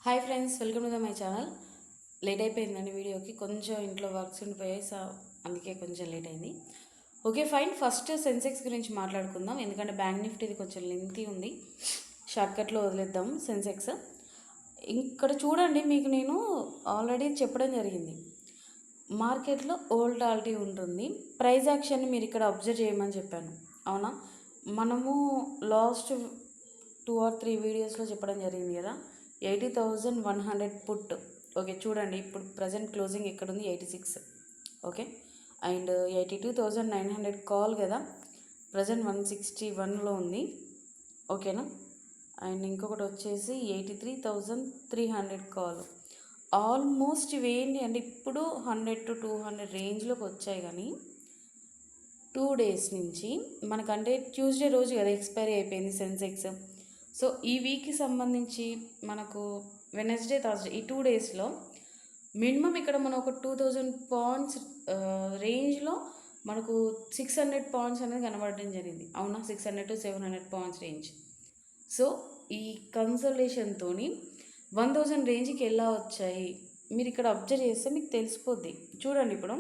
Hi friends, welcome to my channel. Late అయిపోయిందండి వీడియోకి, కొంచెం ఇంట్లో వర్క్స్ ఉండిపోయాయి. సో అందుకే కొంచెం లేట్ అయింది. Okay fine. ఫస్ట్ సెన్సెక్స్ గురించి మాట్లాడుకుందాం, ఎందుకంటే బ్యాంక్ నిఫ్టీది కొంచెం లెంతీ ఉంది. షార్ట్కట్లో వదిలేద్దాం సెన్సెక్స్. ఇక్కడ చూడండి, మీకు నేను ఆల్రెడీ చెప్పడం జరిగింది, మార్కెట్లో వోల్టాలిటీ ఉంటుంది. ప్రైస్ యాక్షన్ని మీరు ఇక్కడ అబ్జర్వ్ చేయమని చెప్పాను, అవునా? మనము లాస్ట్ 2 or 3 వీడియోస్లో చెప్పడం జరిగింది కదా, 80,100 పుట్. ఓకే చూడండి, ఇప్పుడు ప్రజెంట్ క్లోజింగ్ ఎక్కడుంది? 86. ఓకే, అండ్ 82,900 కాల్ కదా, ప్రజెంట్ 161లో ఉంది. ఓకేనా? అండ్ ఇంకొకటి వచ్చేసి 83,300 కాల్. ఆల్మోస్ట్ ఇవేంటి అంటే ఇప్పుడు 100 to 200 రేంజ్లోకి వచ్చాయి. కానీ 2 days నుంచి మనకంటే ట్యూస్డే రోజు కదా ఎక్స్పైరీ అయిపోయింది సెన్సెక్స్. సో ఈ వీక్కి సంబంధించి మనకు వెనస్డే, థర్స్డే, ఈ 2 daysలో మినిమం ఇక్కడ మనం ఒక 2000 పాయింట్స్ రేంజ్లో మనకు 600 పాయింట్స్ అనేది కనబడడం జరిగింది, అవునా? 600 to 700 పాయింట్స్ రేంజ్. సో ఈ కన్సల్టేషన్తో 1000 రేంజ్కి ఎలా వచ్చాయి మీరు ఇక్కడ అబ్జర్వ్ చేస్తే మీకు తెలిసిపోద్ది. చూడండి, ఇప్పుడు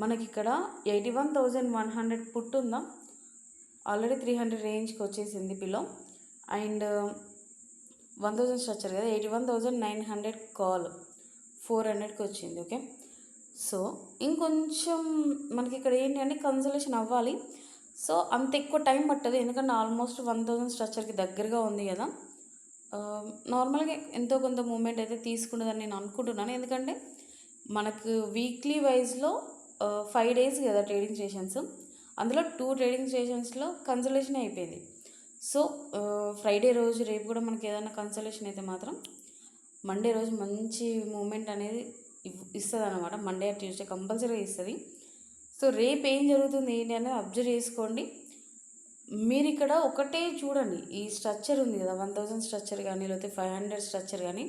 మనకి ఇక్కడ 81,100 పుట్ ఉందా, ఆల్రెడీ 300 రేంజ్కి వచ్చేసింది బిలో. అండ్ 1000 స్ట్రక్చర్ కదా, 81,900 కాల్ 400కి వచ్చింది. ఓకే, సో ఇంకొంచెం మనకి ఇక్కడ ఏంటి అంటే కన్సల్టేషన్ అవ్వాలి. సో అంత ఎక్కువ టైం పట్టదు, ఎందుకంటే ఆల్మోస్ట్ 1000 స్ట్రక్చర్కి దగ్గరగా ఉంది కదా. నార్మల్గా ఎంతో కొంత మూమెంట్ అయితే తీసుకుంటుందని నేను అనుకుంటున్నాను, ఎందుకంటే మనకు వీక్లీ వైజ్లో 5 days కదా ట్రేడింగ్ సెషన్స్, అందులో 2 ట్రేడింగ్ సెషన్స్లో కన్సల్టేషన్ అయిపోయింది. సో ఫ్రైడే రోజు రేపు కూడా మనకి ఏదైనా కన్సల్టేషన్ అయితే మాత్రం మండే రోజు మంచి మూమెంట్ అనేది ఇస్తుంది అనమాట. మండే ఆర్ ట్యూస్డే కంపల్సరీగా ఇస్తుంది. సో రేపు ఏం జరుగుతుంది ఏంటి అనేది అబ్జర్వ్ చేసుకోండి. మీరు ఇక్కడ ఒకటే చూడండి, ఈ స్ట్రక్చర్ ఉంది కదా, 1000 స్ట్రక్చర్ కానీ లేకపోతే 500 స్ట్రక్చర్ కానీ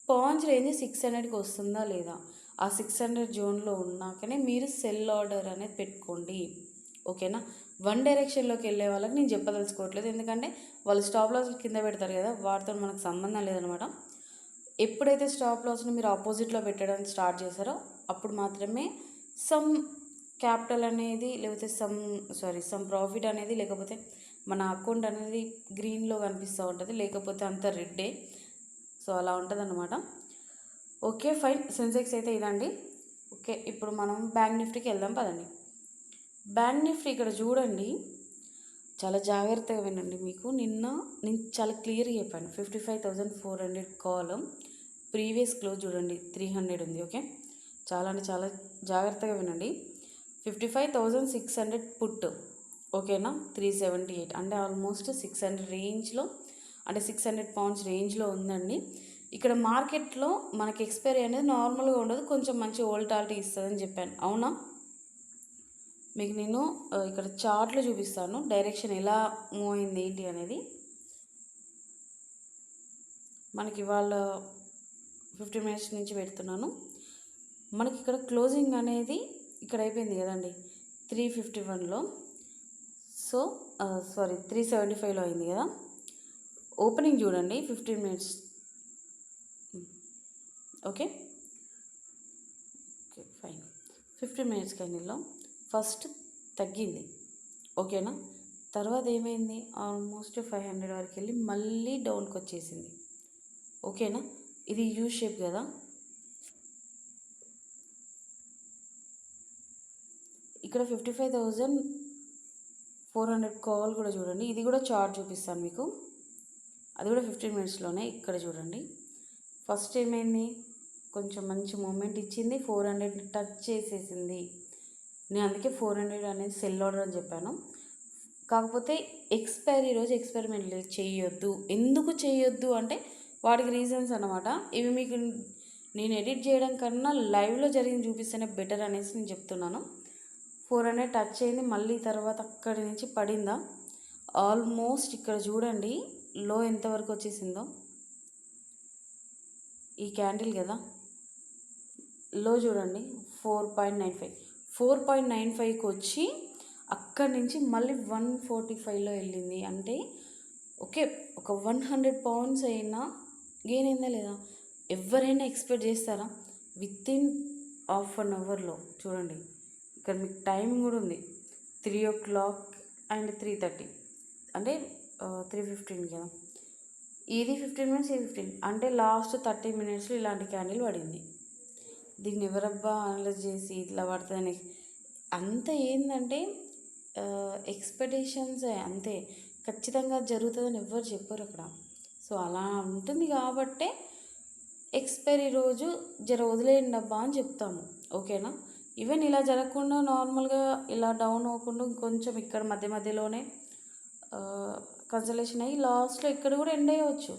పాయింట్స్ రేంజ్ 600కి వస్తుందా లేదా, ఆ 600 జోన్లో ఉన్నాకనే మీరు సెల్ ఆర్డర్ అనేది పెట్టుకోండి. ఓకేనా? వన్ డైరెక్షన్లోకి వెళ్ళే వాళ్ళకి నేను చెప్పదలుచుకోవట్లేదు, ఎందుకంటే వాళ్ళు స్టాప్ లాస్ కింద పెడతారు కదా, వాటితో మనకు సంబంధం లేదనమాట. ఎప్పుడైతే స్టాప్ లాస్ని మీరు ఆపోజిట్లో పెట్టడం స్టార్ట్ చేశారో అప్పుడు మాత్రమే సమ్ క్యాపిటల్ అనేది లేకపోతే సమ్ ప్రాఫిట్ అనేది, లేకపోతే మన అకౌంట్ అనేది గ్రీన్లో కనిపిస్తూ ఉంటుంది, లేకపోతే అంత రెడ్డే. సో అలా ఉంటుంది అన్నమాట. ఓకే ఫైన్, సెన్సెక్స్ అయితే ఇదండి. ఓకే, ఇప్పుడు మనం బ్యాంక్ నిఫ్టీకి వెళ్దాం పదండి. బ్యాంక్ నిఫ్టీ ఇక్కడ చూడండి, చాలా జాగ్రత్తగా వినండి. మీకు నేను చాలా క్లియర్గా చెప్పాను, 55,400 కాలం, ప్రీవియస్ క్లోజ్ చూడండి 300 ఉంది. ఓకే, చాలా అంటే చాలా జాగ్రత్తగా వినండి. 55,600 పుట్, ఓకేనా? 378 అంటే ఆల్మోస్ట్ 600 రేంజ్లో, అంటే 600 పాయింట్స్ రేంజ్లో ఉందండి. ఇక్కడ మార్కెట్లో మనకి ఎక్స్పైరీ అనేది నార్మల్గా ఉండదు, కొంచెం మంచి వోల్టాలిటీ ఇస్తుందని చెప్పాను, అవునా? మీకు నేను ఇక్కడ చార్ట్లో చూపిస్తాను డైరెక్షన్ ఎలా మూవ్ అయింది ఏంటి అనేది. మనకి ఇవాళ 15 minutes నుంచి పెడుతున్నాను. మనకి ఇక్కడ క్లోజింగ్ అనేది ఇక్కడ అయిపోయింది కదండి 351లో, సో 375లో అయింది కదా. ఓపెనింగ్ చూడండి 15 minutes. Okay okay fine. 15 minutes క్యాండిల్లో ఫస్ట్ తగ్గింది, ఓకేనా? తర్వాత ఏమైంది, ఆల్మోస్ట్ 500 వరకు వెళ్ళి మళ్ళీ డౌన్కి వచ్చేసింది, ఓకేనా? ఇది యూ షేప్ కదా. ఇక్కడ 55,400 కాల్ కూడా చూడండి, ఇది కూడా చార్ట్ చూపిస్తాను మీకు, అది కూడా 15 minutesలోనే. ఇక్కడ చూడండి, ఫస్ట్ ఏమైంది, కొంచెం మంచి మూమెంట్ ఇచ్చింది, 400 టచ్ చేసేసింది. నేను అందుకే 400 అనేది సెల్ ఆర్డర్ అని చెప్పాను. కాకపోతే ఎక్స్పైరీ రోజు ఎక్స్పెరిమెంట్ చేయొద్దు. ఎందుకు చేయొద్దు అంటే వాటికి రీజన్స్ అన్నమాట. ఇవి మీకు నేను ఎడిట్ చేయడం కన్నా లైవ్లో జరిగింది చూపిస్తేనే బెటర్ అనేసి నేను చెప్తున్నాను. 400 టచ్ అయింది, మళ్ళీ తర్వాత అక్కడి నుంచి పడిందా, ఆల్మోస్ట్ ఇక్కడ చూడండి లో ఎంతవరకు వచ్చేసిందో. ఈ క్యాండిల్ కదా, లో చూడండి 4.95కి వచ్చి అక్కడి నుంచి మళ్ళీ 145లో వెళ్ళింది. అంటే ఓకే, ఒక 100 పాయింట్స్ అయినా గెయిన్ అయిందా లేదా? ఎవరైనా ఎక్స్పెక్ట్ చేస్తారా? వితిన్ హాఫ్ అన్ అవర్లో చూడండి, ఇక్కడ మీకు టైమింగ్ కూడా ఉంది, 3 o'clock అండ్ 3:30 అంటే 3:15 కదా, ఇది 15 minutes, ఇది 15 అంటే లాస్ట్ 30 minutesలో ఇలాంటి క్యాండిల్ పడింది. దీన్ని ఎవరబ్బా అనలైజ్ చేసి ఇట్లా పడుతుందని, అంత ఏంటంటే ఎక్స్పెక్టేషన్స్ అంతే, ఖచ్చితంగా జరుగుతుందని ఎవ్వరు చెప్పరు అక్కడ. సో అలా ఉంటుంది కాబట్టే ఎక్స్పైరీ రోజు జర వదిలేయండి అబ్బా అని చెప్తాము, ఓకేనా. ఈవెన్ ఇలా జరగకుండా నార్మల్గా ఇలా డౌన్ అవ్వకుండా కొంచెం ఇక్కడ మధ్య మధ్యలోనే కన్సల్టేషన్ అయ్యి లాస్ట్లో ఇక్కడ కూడా ఎండ్ అయ్యవచ్చు.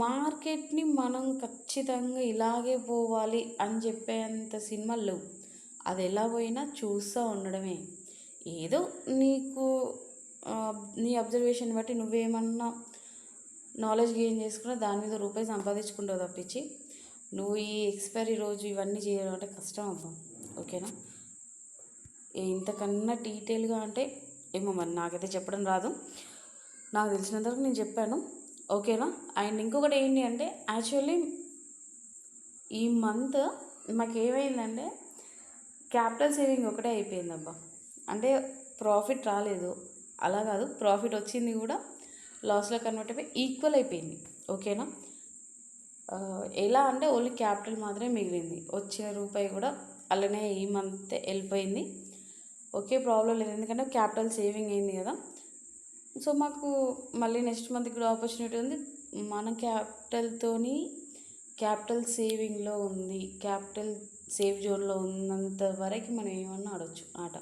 మార్కెట్ని మనం ఖచ్చితంగా ఇలాగే పోవాలి అని చెప్పేంత సినిమాలు లేవు. అది ఎలా పోయినా చూస్తూ ఉండడమే. ఏదో నీకు నీ అబ్జర్వేషన్ బట్టి నువ్వేమన్నా నాలెడ్జ్ గెయిన్ చేసుకున్నా దాని మీద రూపాయి సంపాదించుకుంటావు తప్పించి నువ్వు ఈ ఎక్స్పైరీ రోజు ఇవన్నీ చేయడం అంటే కష్టం అవ్వం, ఓకేనా. ఇంతకన్నా డీటెయిల్గా అంటే ఏమో మరి నాకైతే చెప్పడం రాదు, నాకు తెలిసినంతవరకు నేను చెప్పాను, ఓకేనా. అండ్ ఇంకొకటి ఏంటి అంటే యాక్చువల్లీ ఈ మంత్ మాకు ఏమైందంటే క్యాపిటల్ సేవింగ్ ఒకటే అయిపోయిందబ్బా. అంటే ప్రాఫిట్ రాలేదు అలా కాదు, ప్రాఫిట్ వచ్చింది కూడా లాస్లో కన్వర్ట్ అయిపోయి ఈక్వల్ అయిపోయింది, ఓకేనా. ఎలా అంటే ఓన్లీ క్యాపిటల్ మాత్రమే మిగిలింది, వచ్చిన రూపాయి కూడా అలానే ఈ మంత్ వెళ్ళిపోయింది. ఓకే, ప్రాబ్లం లేదు, ఎందుకంటే క్యాపిటల్ సేవింగ్ అయింది కదా. సో మాకు మళ్ళీ నెక్స్ట్ మంత్ కూడా ఆపర్చునిటీ ఉంది. మన క్యాపిటల్ సేవింగ్లో ఉంది, క్యాపిటల్ సేఫ్ జోన్లో ఉన్నంత వరకు మనం ఏమన్నా ఆడవచ్చు ఆట,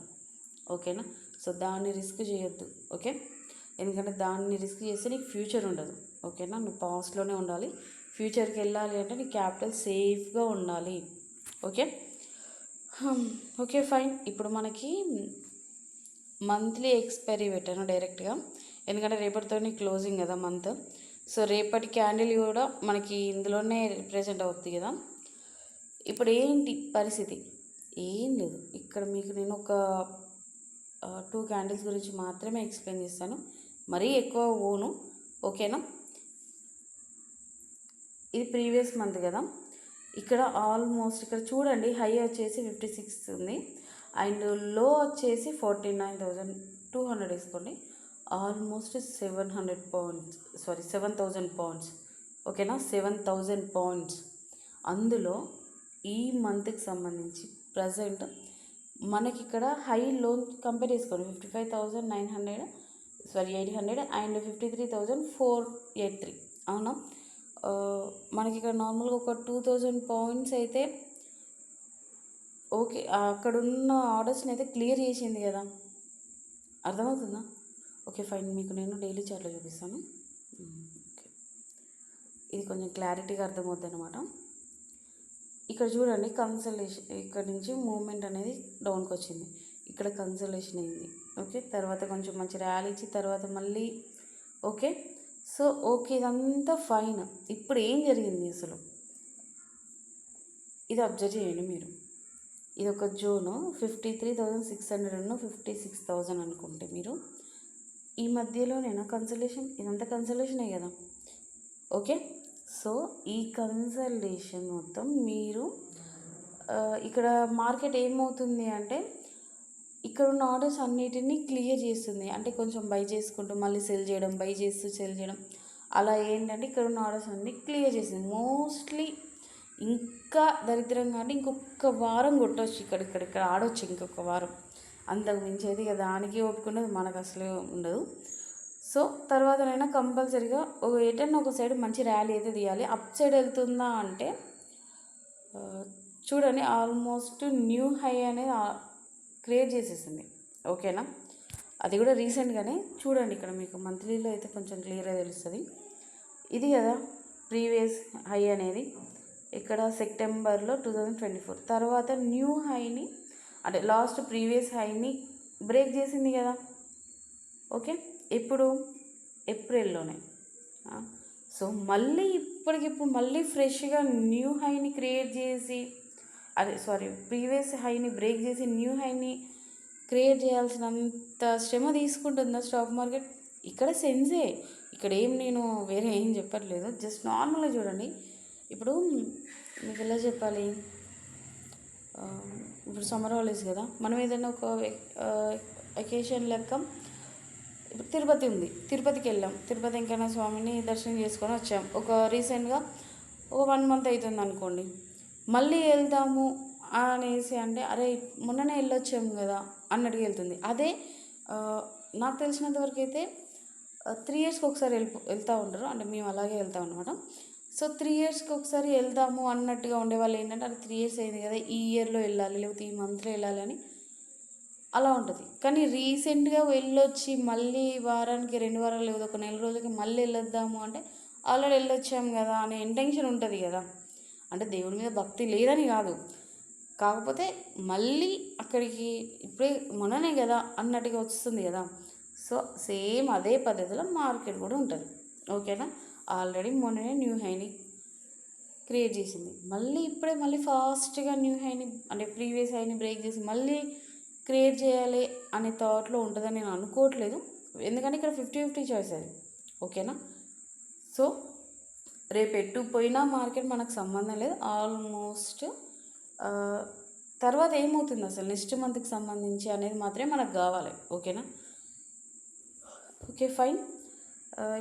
ఓకేనా. సో దాన్ని రిస్క్ చేయొద్దు, ఓకే. ఎందుకంటే దాన్ని రిస్క్ చేస్తే నీకు ఫ్యూచర్ ఉండదు, ఓకేనా. నువ్వు పాస్ట్లోనే ఉండాలి, ఫ్యూచర్కి వెళ్ళాలి అంటే నీ క్యాపిటల్ సేఫ్గా ఉండాలి, ఓకే. Okay fine. ఇప్పుడు మనకి మంత్లీ ఎక్స్పైరీ పెట్టాను డైరెక్ట్గా, ఎందుకంటే రేపటితో క్లోజింగ్ కదా మంత్. సో రేపటి క్యాండిల్ కూడా మనకి ఇందులోనే రిప్రజెంట్ అవుతుంది కదా. ఇప్పుడు ఏంటి పరిస్థితి? ఏం లేదు, ఇక్కడ మీకు నేను ఒక 2 క్యాండిల్స్ గురించి మాత్రమే ఎక్స్ప్లెయిన్ చేస్తాను, మరీ ఎక్కువ పోను, ఓకేనా. ఇది ప్రీవియస్ మంత్ కదా. ఇక్కడ ఆల్మోస్ట్ ఇక్కడ చూడండి, హై వచ్చేసి 56 ఉంది అండ్ లో వచ్చేసి 49,200 వేసుకోండి, ఆల్మోస్ట్ 7,000 పాయింట్స్, ఓకేనా. 7,000 పాయింట్స్. అందులో ఈ మంత్కి సంబంధించి ప్రజెంట్ మనకి ఇక్కడ హై లోన్ కంపేర్ చేసుకోండి, 800 అండ్ 53,483, అవునా. మనకి ఇక్కడ నార్మల్గా ఒక 2,000 పాయింట్స్ అయితే ఓకే, అక్కడున్న ఆర్డర్స్ని అయితే క్లియర్ చేసింది కదా, అర్థమవుతుందా? ఓకే ఫైన్, మీకు నేను డైలీ చార్ట్లో చూపిస్తాను, ఓకే. ఇది కొంచెం క్లారిటీగా అర్థమవుతుంది అనమాట. ఇక్కడ చూడండి కన్సల్టేషన్, ఇక్కడ నుంచి మూమెంట్ అనేది డౌన్కి వచ్చింది, ఇక్కడ కన్సల్టేషన్ అయింది, ఓకే. తర్వాత కొంచెం మంచి ర్యాలీ ఇచ్చి తర్వాత మళ్ళీ ఓకే. సో ఓకే, ఇదంతా ఫైన్. ఇప్పుడు ఏం జరిగింది అసలు ఇది అబ్జర్వ్ చేయండి మీరు. ఇది ఒక జోను 53,600 56,000 అనుకుంటే మీరు ఈ మధ్యలోనేనా కన్సల్టేషన్, ఇదంతా కన్సల్టేషనే కదా, ఓకే. సో ఈ కన్సల్టేషన్ మొత్తం మీరు ఇక్కడ మార్కెట్ ఏమవుతుంది అంటే ఇక్కడ ఉన్న ఆర్డర్స్ అన్నిటినీ క్లియర్ చేస్తుంది, అంటే కొంచెం బై చేసుకుంటూ మళ్ళీ సెల్ చేయడం, బై చేస్తూ సెల్ చేయడం, అలా ఏంటంటే ఇక్కడ ఉన్న ఆర్డర్స్ అన్నీ క్లియర్ చేసింది. మోస్ట్లీ ఇంకా దరిద్రంగా అంటే ఇంకొక వారం కొట్టవచ్చు, ఇక్కడ ఆడవచ్చు ఇంకొక వారం, అంతకు మించి అయితే ఇక దానికి ఒప్పుకున్నది మనకు అసలు ఉండదు. సో తర్వాతనైనా కంపల్సరీగా ఎటన్నా ఒక సైడ్ మంచి ర్యాలీ అయితే తీయాలి. అప్ సైడ్ వెళ్తుందా అంటే చూడండి, ఆల్మోస్ట్ న్యూ హై అనేది క్రియేట్ చేసేసింది, ఓకేనా. అది కూడా రీసెంట్గానే చూడండి, ఇక్కడ మీకు మంత్లీలో అయితే కొంచెం క్లియర్గా తెలుస్తుంది. ఇది కదా ప్రీవియస్ హై అనేది, ఇక్కడ సెప్టెంబర్లో 2024 తర్వాత న్యూ హైని అంటే లాస్ట్ ప్రీవియస్ హైని బ్రేక్ చేసింది కదా, ఓకే. ఎప్పుడు? ఏప్రిల్లోనే. సో మళ్ళీ ఇప్పటికిప్పుడు మళ్ళీ ఫ్రెష్గా న్యూ హైని క్రియేట్ చేసి ప్రీవియస్ హైని బ్రేక్ చేసి న్యూ హైని క్రియేట్ చేయాల్సినంత శ్రమ తీసుకుంటుందా స్టాక్ మార్కెట్? ఇక్కడ సెన్సే, ఇక్కడ ఏం నేను వేరే ఏం చెప్పట్లేదు, జస్ట్ నార్మల్గా చూడండి. ఇప్పుడు మీకు ఎలా చెప్పాలి, ఆ, ఇప్పుడు సమ్మర్ హాలిడేస్ కదా, మనం ఏదైనా ఒక వెకేషన్ లెక్క ఇప్పుడు తిరుపతి ఉంది, తిరుపతికి వెళ్ళాం, తిరుపతి వెంకన్న స్వామిని దర్శనం చేసుకొని వచ్చాం. ఒక రీసెంట్గా ఒక 1 మంత్ అవుతుంది అనుకోండి, మళ్ళీ వెళ్దాము అనేసి అంటే అరే మొన్ననే వెళ్ళొచ్చాము కదా అన్నట్టుగా వెళ్తుంది. అదే ఆ, నాకు తెలిసినంత వరకు అయితే 3 ఇయర్స్కి ఒకసారి వెళ్తూ ఉంటారు, అంటే మేము అలాగే వెళ్తాం అనమాట. సో 3 ఇయర్స్కి ఒకసారి వెళ్దాము అన్నట్టుగా ఉండేవాళ్ళు ఏంటంటే అది 3 ఇయర్స్ అయింది కదా, ఈ ఇయర్లో వెళ్ళాలి లేకపోతే ఈ మంత్లో వెళ్ళాలి అని అలా ఉంటుంది. కానీ రీసెంట్గా వెళ్ళొచ్చి మళ్ళీ వారానికి 2 వారాలు లేదా ఒక నెల రోజులకి మళ్ళీ వెళ్ళొద్దాము అంటే ఆల్రెడీ వెళ్ళొచ్చాము కదా అనే ఇంటెన్షన్ ఉంటుంది కదా. అంటే దేవుడి మీద భక్తి లేదని కాదు, కాకపోతే మళ్ళీ అక్కడికి ఇప్పుడే మొన్ననే కదా అన్నట్టుగా వస్తుంది కదా. సో సేమ్ అదే పద్ధతిలో మార్కెట్ కూడా ఉంటుంది. ఓకేనా, ఆల్రెడీ మొన్ననే న్యూ హైని క్రియేట్ చేసింది, మళ్ళీ ఇప్పుడే మళ్ళీ ఫాస్ట్గా న్యూ హైని అంటే ప్రీవియస్ హైని బ్రేక్ చేసి మళ్ళీ క్రియేట్ చేయాలి అనే థాట్లో ఉంటుందని నేను అనుకోవట్లేదు. ఎందుకంటే ఇక్కడ 50-50 చాయిస్ అది. ఓకేనా, సో రేపు ఎటు పోయినా మార్కెట్ మనకు సంబంధం లేదు ఆల్మోస్ట్. తర్వాత ఏమవుతుంది అసలు నెక్స్ట్ మంత్కి సంబంధించి అనేది మాత్రమే మనకు కావాలి. ఓకేనా, ఓకే ఫైన్.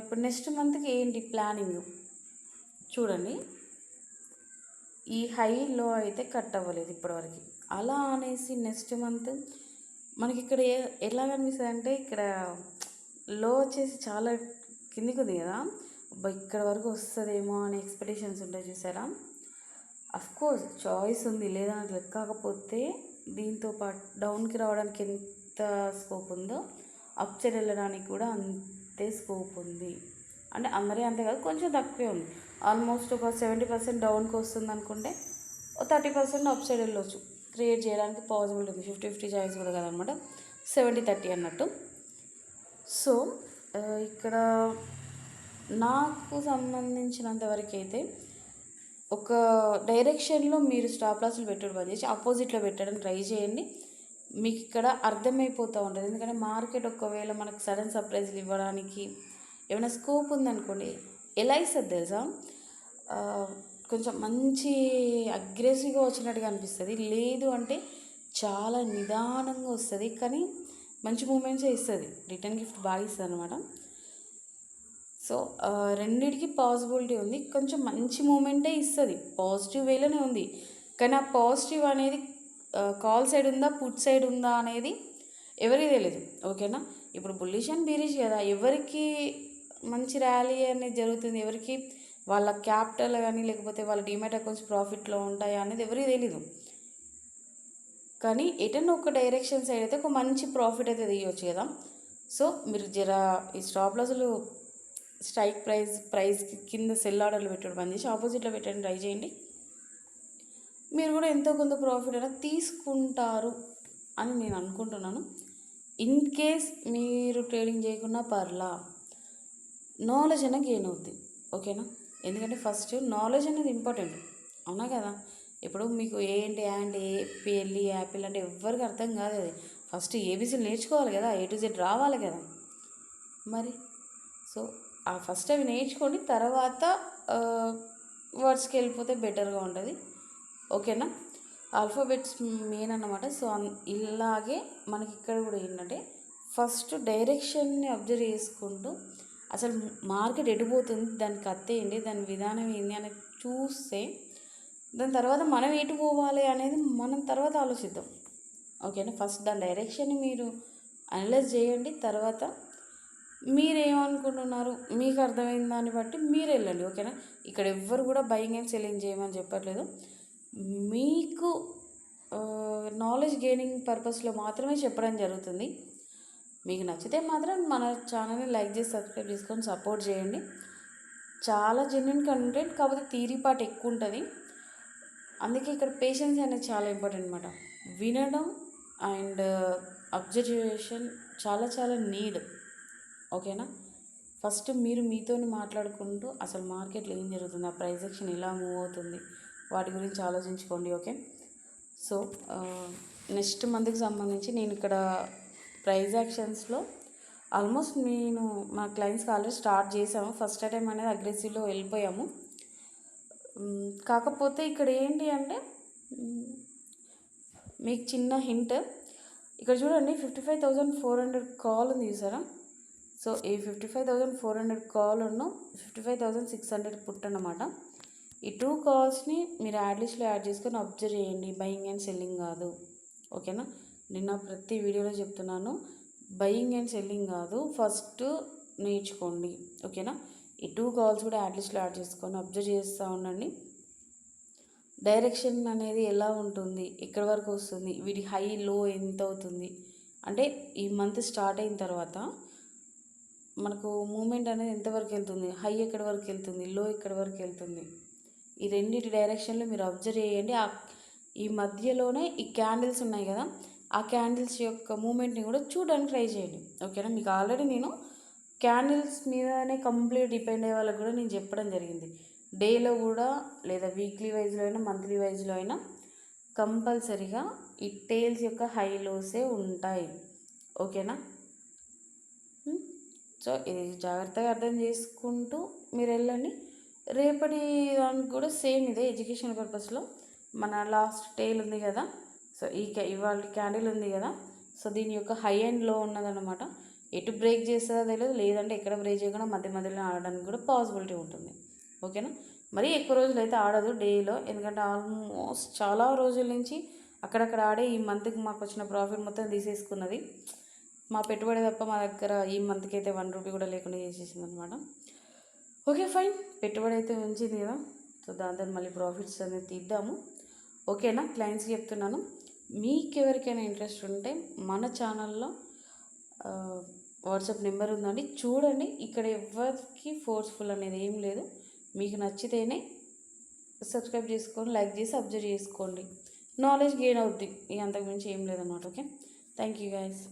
ఇప్పుడు నెక్స్ట్ మంత్కి ఏంటి ప్లానింగ్ చూడండి. ఈ హైలో అయితే కట్ అవ్వలేదు ఇప్పటివరకు, అలా అనేసి నెక్స్ట్ మంత్ మనకి ఇక్కడ ఎలా కనిపిస్తుంది అంటే ఇక్కడ లో వచ్చేసి చాలా కిందికి ఉంది కదా, ఇక్కడ వరకు వస్తుందేమో అనే ఎక్స్పెక్టేషన్స్ ఉంటాయి చూసారా. అఫ్కోర్స్ చాయిస్ ఉంది లేదనట్లేదు, కాకపోతే దీంతో పాటు డౌన్కి రావడానికి ఎంత స్కోప్ ఉందో అప్ సైడ్ వెళ్ళడానికి కూడా అంతే స్కోప్ ఉంది. అంటే అందరే అంతే కాదు, కొంచెం తక్కువే ఉంది. ఆల్మోస్ట్ ఒక 70% డౌన్కి వస్తుంది అనుకుంటే 30% అప్ సైడ్ వెళ్ళొచ్చు, క్రియేట్ చేయడానికి పాసిబిలిటీ ఉంది. 50-50 చాయిస్ కూడా కదనమాట, 70-30 అన్నట్టు. సో ఇక్కడ నాకు సంబంధించినంత వరకు అయితే ఒక డైరెక్షన్లో మీరు స్టాప్ లాస్లు పెట్టడం బంద్ చేసి ఆపోజిట్లో పెట్టడం ట్రై చేయండి. మీకు ఇక్కడ అర్థమైపోతూ ఉంటుంది. ఎందుకంటే మార్కెట్ ఒకవేళ మనకు సడన్ సర్ప్రైజ్లు ఇవ్వడానికి ఏమైనా స్కోప్ ఉందనుకోండి, ఎలా ఇస్తుంది తెలుసా, కొంచెం మంచి అగ్రెసివ్గా వచ్చినట్టుగా అనిపిస్తుంది. లేదు అంటే చాలా నిదానంగా వస్తుంది, కానీ మంచి మూమెంట్సే ఇస్తుంది. రిటర్న్ గిఫ్ట్ బాగా ఇస్తుంది అనమాట. సో రెండిటికి పాసిబిలిటీ ఉంది, కొంచెం మంచి మూమెంటే ఇస్తుంది, పాజిటివ్ వేలోనే ఉంది. కానీ ఆ పాజిటివ్ అనేది కాల్ సైడ్ ఉందా పుట్ సైడ్ ఉందా అనేది ఎవరికి తెలియదు. ఓకేనా, ఇప్పుడు బుల్లిష్ అండ్ బీరిష్ కదా, ఎవరికి మంచి ర్యాలీ అనేది జరుగుతుంది, ఎవరికి వాళ్ళ క్యాపిటల్ కానీ లేకపోతే వాళ్ళ డిమాట్ అకౌంట్స్ ప్రాఫిట్లో ఉంటాయా అనేది ఎవరికి తెలీదు. కానీ ఎటన్నా ఒక డైరెక్షన్ సైడ్ అయితే ఒక మంచి ప్రాఫిట్ అయితే తీయవచ్చు కదా. సో మీరు జర ఈ స్టాప్ లాస్లు స్ట్రైక్ ప్రైస్ కింద సెల్ ఆర్డర్లు పెట్టడం బంద్ చేసి ఆపోజిట్లో పెట్టడం ట్రై చేయండి. మీరు కూడా ఎంతో కొంత ప్రాఫిట్ అయినా తీసుకుంటారు అని నేను అనుకుంటున్నాను. ఇన్ కేస్ మీరు ట్రేడింగ్ చేయకుండా పర్లా, నాలెడ్జ్ అనేది గెయిన్ అవుద్ది. ఓకేనా, ఎందుకంటే ఫస్ట్ నాలెడ్జ్ అనేది ఇంపార్టెంట్, అవునా కదా. ఇప్పుడు మీకు ఏంటి యాండ్ ఏపీఎల్ఈ యాపిల్ అంటే ఎవ్వరికి అర్థం కాదు. అది ఫస్ట్ ఏబీసీలు నేర్చుకోవాలి కదా, A to Z రావాలి కదా మరి. సో ఆ ఫస్ట్ అవి నేర్చుకోండి, తర్వాత వర్డ్స్కి వెళ్ళిపోతే బెటర్గా ఉంటుంది. ఓకేనా, ఆల్ఫాబెట్స్ మెయిన్ అన్నమాట. సో ఇలాగే మనకి ఇక్కడ కూడా ఏంటంటే ఫస్ట్ డైరెక్షన్ని అబ్జర్వ్ చేసుకుంటూ అసలు మార్కెట్ ఎటుపోతుంది, దానికి అత్తేయండి, దాని విధానం ఏంటి అనేది చూస్తే దాని తర్వాత మనం ఎటు పోవాలి అనేది మనం తర్వాత ఆలోచిద్దాం. ఓకేనా, ఫస్ట్ దాని డైరెక్షన్ని మీరు అనలైజ్ చేయండి, తర్వాత మీరేమనుకుంటున్నారు మీకు అర్థమైన దాన్ని బట్టి మీరు వెళ్ళండి. ఓకేనా, ఇక్కడ ఎవ్వరు కూడా బయింగ్ అండ్ సెల్లింగ్ చేయమని చెప్పట్లేదు, మీకు నాలెడ్జ్ గెయినింగ్ పర్పస్లో మాత్రమే చెప్పడం జరుగుతుంది. మీకు నచ్చితే మాత్రం మన ఛానల్ని లైక్ చేసి సబ్స్క్రైబ్ చేసుకొని సపోర్ట్ చేయండి. చాలా జెన్యున్ కంటెంట్, కాకపోతే థియరీ పార్ట్ ఎక్కువ ఉంటుంది, అందుకే ఇక్కడ పేషెన్స్ అనేది చాలా ఇంపార్టెంట్ అనమాట. వినడం అండ్ అబ్జర్వేషన్ చాలా చాలా నీడ్. ఓకేనా, ఫస్ట్ మీరు మీతో మాట్లాడుకుంటూ అసలు మార్కెట్లో ఏం జరుగుతుంది, ఆ ప్రైస్ యాక్షన్ ఎలా మూవ్ అవుతుంది, వాటి గురించి ఆలోచించుకోండి. ఓకే, సో నెక్స్ట్ మంత్కి సంబంధించి నేను ఇక్కడ ప్రైస్ యాక్షన్స్లో ఆల్మోస్ట్ నేను మా క్లయింట్స్కి ఆల్రెడీ స్టార్ట్ చేసాము. ఫస్ట్ టైం అనేది అగ్రెసివ్లో వెళ్ళిపోయాము. కాకపోతే ఇక్కడ ఏంటి అంటే మీకు చిన్న హింట్, ఇక్కడ చూడండి 55,400 కాల్ ఉంది చూసారా. సో ఈ 55,400 కాల్ ఉన్న 55,600 పుట్ అన్నమాట. ఈ 2 కాల్స్ని మీరు యాడ్ లిస్ట్లో యాడ్ చేసుకొని అబ్జర్వ్ చేయండి. బయింగ్ అండ్ సెల్లింగ్ కాదు, ఓకేనా. నిన్న ప్రతి వీడియోలో చెప్తున్నాను, బయింగ్ అండ్ సెల్లింగ్ కాదు, ఫస్ట్ నేర్చుకోండి, ఓకేనా. ఈ 2 కాల్స్ కూడా యాడ్ లిస్ట్లో యాడ్ చేసుకొని అబ్జర్వ్ చేస్తూ ఉండండి. డైరెక్షన్ అనేది ఎలా ఉంటుంది, ఎక్కడి వరకు వస్తుంది, వీటి హై లో ఎంత అవుతుంది అంటే ఈ మంత్ స్టార్ట్ అయిన తర్వాత మనకు మూమెంట్ అనేది ఎంతవరకు వెళ్తుంది, హై ఎక్కడి వరకు వెళ్తుంది, లో ఎక్కడి వరకు వెళ్తుంది, ఈ రెండింటి డైరెక్షన్లో మీరు అబ్జర్వ్ చేయండి. ఈ మధ్యలోనే ఈ క్యాండిల్స్ ఉన్నాయి కదా, ఆ క్యాండిల్స్ యొక్క మూమెంట్ని కూడా చూడడానికి ట్రై చేయండి, ఓకేనా. మీకు ఆల్రెడీ నేను క్యాండిల్స్ మీదనే కంప్లీట్ డిపెండ్ అయ్యే వాళ్ళకి కూడా నేను చెప్పడం జరిగింది. డేలో కూడా లేదా వీక్లీ వైజ్లో అయినా మంత్లీ వైజ్లో అయినా కంపల్సరీగా ఈ టేల్స్ యొక్క హై లోసే ఉంటాయి, ఓకేనా. సో ఇది జాగ్రత్తగా అర్థం చేసుకుంటూ మీరు వెళ్ళండి. రేపటి దానికి కూడా సేమ్ ఇదే ఎడ్యుకేషన్ పర్పస్లో మన లాస్ట్ టేల్ ఉంది కదా, సో ఇవాళ క్యాండిల్ ఉంది కదా, సో దీని యొక్క హై అండ్ లో ఉన్నదన్నమాట. ఎటు బ్రేక్ చేస్తుందో తెలియదు, లేదంటే ఎక్కడ బ్రేక్ చేయకుండా మధ్యలో ఆడడానికి కూడా పాసిబిలిటీ ఉంటుంది, ఓకేనా. మరీ ఎక్కువ రోజులు అయితే ఆడదు డేలో, ఎందుకంటే ఆల్మోస్ట్ చాలా రోజుల నుంచి అక్కడక్కడ ఆడే ఈ మంత్కి మాకు వచ్చిన ప్రాఫిట్ మొత్తం తీసేసుకున్నది. మా పెట్టుబడి తప్ప మా దగ్గర ఈ మంత్కి అయితే 1 రూపీ కూడా లేకుండా చేసేసింది అనమాట. ఓకే ఫైన్, పెట్టుబడి అయితే ఉంచింది కదా, సో దాంతో మళ్ళీ ప్రాఫిట్స్ అనేది తీద్దాము, ఓకేనా. క్లయింట్స్కి చెప్తున్నాను, మీకు ఎవరికైనా ఇంట్రెస్ట్ ఉంటే మన ఛానల్లో వాట్సాప్ నెంబర్ ఉందండి, చూడండి. ఇక్కడ ఎవరికి ఫోర్స్ఫుల్ అనేది ఏం లేదు, మీకు నచ్చితేనే సబ్స్క్రైబ్ చేసుకొని లైక్ చేసి అబ్జర్వ్ చేసుకోండి, నాలెడ్జ్ గెయిన్ అవుద్ది, ఇక అంతకుమించి ఏం లేదన్నమాట, ఓకే. Thank you guys.